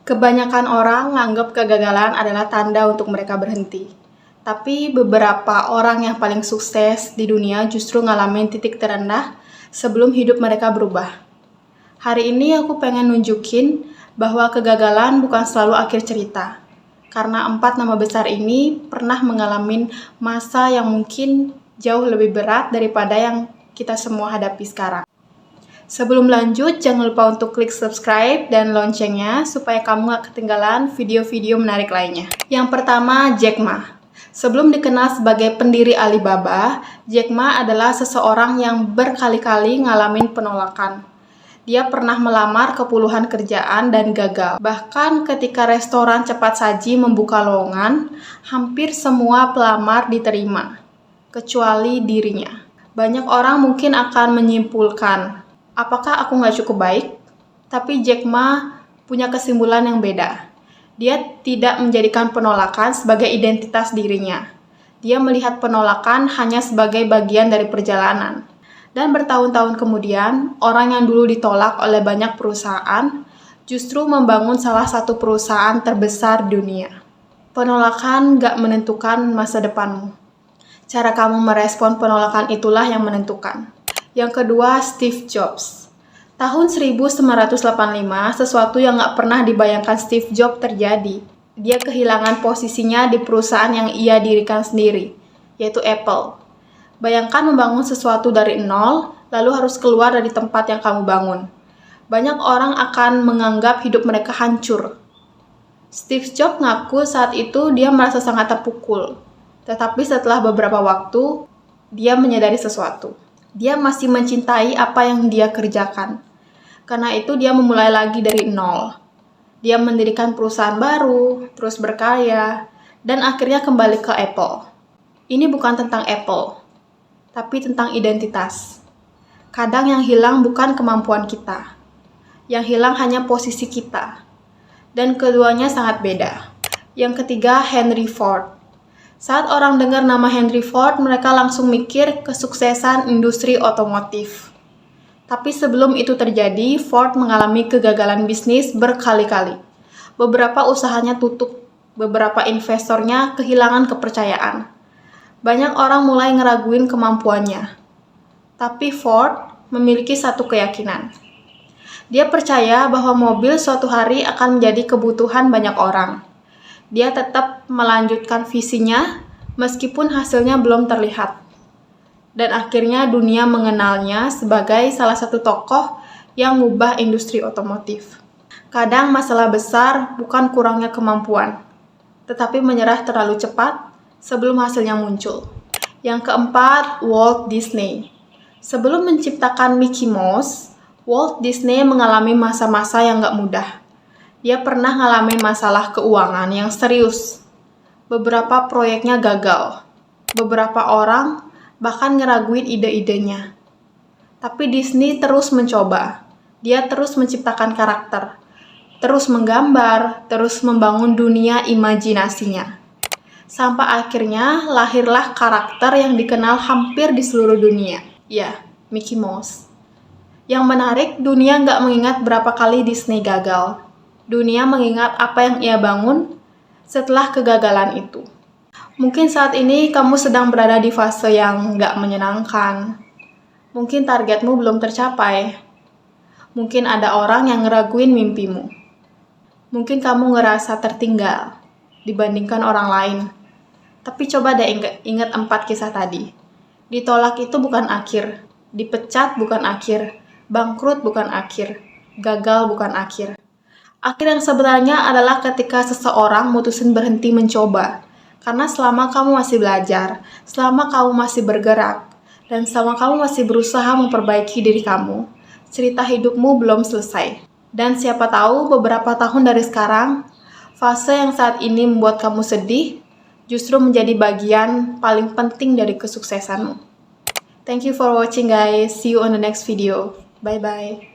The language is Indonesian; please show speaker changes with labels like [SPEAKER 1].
[SPEAKER 1] Kebanyakan orang menganggap kegagalan adalah tanda untuk mereka berhenti. Tapi beberapa orang yang paling sukses di dunia justru ngalamin titik terendah sebelum hidup mereka berubah. Hari ini aku pengen nunjukin bahwa kegagalan bukan selalu akhir cerita. Karena 4 nama besar ini pernah mengalami masa yang mungkin jauh lebih berat daripada yang kita semua hadapi sekarang. Sebelum lanjut, jangan lupa untuk klik subscribe dan loncengnya supaya kamu gak ketinggalan video-video menarik lainnya. Yang pertama, Jack Ma. Sebelum dikenal sebagai pendiri Alibaba, Jack Ma adalah seseorang yang berkali-kali ngalamin penolakan. Dia pernah melamar ke puluhan kerjaan dan gagal. Bahkan ketika restoran cepat saji membuka lowongan, hampir semua pelamar diterima, kecuali dirinya. Banyak orang mungkin akan menyimpulkan, apakah aku nggak cukup baik? Tapi Jack Ma punya kesimpulan yang beda. Dia tidak menjadikan penolakan sebagai identitas dirinya. Dia melihat penolakan hanya sebagai bagian dari perjalanan. Dan bertahun-tahun kemudian, orang yang dulu ditolak oleh banyak perusahaan justru membangun salah satu perusahaan terbesar di dunia. Penolakan nggak menentukan masa depanmu. Cara kamu merespon penolakan itulah yang menentukan. Yang kedua, Steve Jobs. Tahun 1985, sesuatu yang gak pernah dibayangkan Steve Jobs terjadi. Dia kehilangan posisinya di perusahaan yang ia dirikan sendiri, yaitu Apple. Bayangkan membangun sesuatu dari nol, lalu harus keluar dari tempat yang kamu bangun. Banyak orang akan menganggap hidup mereka hancur. Steve Jobs ngaku saat itu dia merasa sangat terpukul. Tetapi setelah beberapa waktu, dia menyadari sesuatu. Dia masih mencintai apa yang dia kerjakan. Karena itu dia memulai lagi dari nol. Dia mendirikan perusahaan baru, terus berkarya, dan akhirnya kembali ke Apple. Ini bukan tentang Apple, tapi tentang identitas. Kadang yang hilang bukan kemampuan kita. Yang hilang hanya posisi kita. Dan keduanya sangat beda. Yang ketiga, Henry Ford. Saat orang dengar nama Henry Ford, mereka langsung mikir kesuksesan industri otomotif. Tapi sebelum itu terjadi, Ford mengalami kegagalan bisnis berkali-kali. Beberapa usahanya tutup, beberapa investornya kehilangan kepercayaan. Banyak orang mulai ngeraguin kemampuannya. Tapi Ford memiliki satu keyakinan. Dia percaya bahwa mobil suatu hari akan menjadi kebutuhan banyak orang. Dia tetap melanjutkan visinya meskipun hasilnya belum terlihat. Dan akhirnya dunia mengenalnya sebagai salah satu tokoh yang mengubah industri otomotif. Kadang masalah besar bukan kurangnya kemampuan, tetapi menyerah terlalu cepat sebelum hasilnya muncul. Yang keempat, Walt Disney. Sebelum menciptakan Mickey Mouse, Walt Disney mengalami masa-masa yang gak mudah. Dia pernah ngalamin masalah keuangan yang serius. Beberapa proyeknya gagal. Beberapa orang bahkan ngeraguin ide-idenya. Tapi Disney terus mencoba. Dia terus menciptakan karakter. Terus menggambar, terus membangun dunia imajinasinya. Sampai akhirnya lahirlah karakter yang dikenal hampir di seluruh dunia. Ya, Mickey Mouse. Yang menarik, dunia nggak mengingat berapa kali Disney gagal. Dunia mengingat apa yang ia bangun setelah kegagalan itu. Mungkin saat ini kamu sedang berada di fase yang nggak menyenangkan. Mungkin targetmu belum tercapai. Mungkin ada orang yang ngeraguin mimpimu. Mungkin kamu ngerasa tertinggal dibandingkan orang lain. Tapi coba deh ingat 4 kisah tadi. Ditolak itu bukan akhir. Dipecat bukan akhir. Bangkrut bukan akhir. Gagal bukan akhir. Akhir yang sebenarnya adalah ketika seseorang mutusin berhenti mencoba. Karena selama kamu masih belajar, selama kamu masih bergerak, dan selama kamu masih berusaha memperbaiki diri kamu, cerita hidupmu belum selesai. Dan siapa tahu beberapa tahun dari sekarang, fase yang saat ini membuat kamu sedih, justru menjadi bagian paling penting dari kesuksesanmu. Thank you for watching guys. See you on the next video. Bye-bye.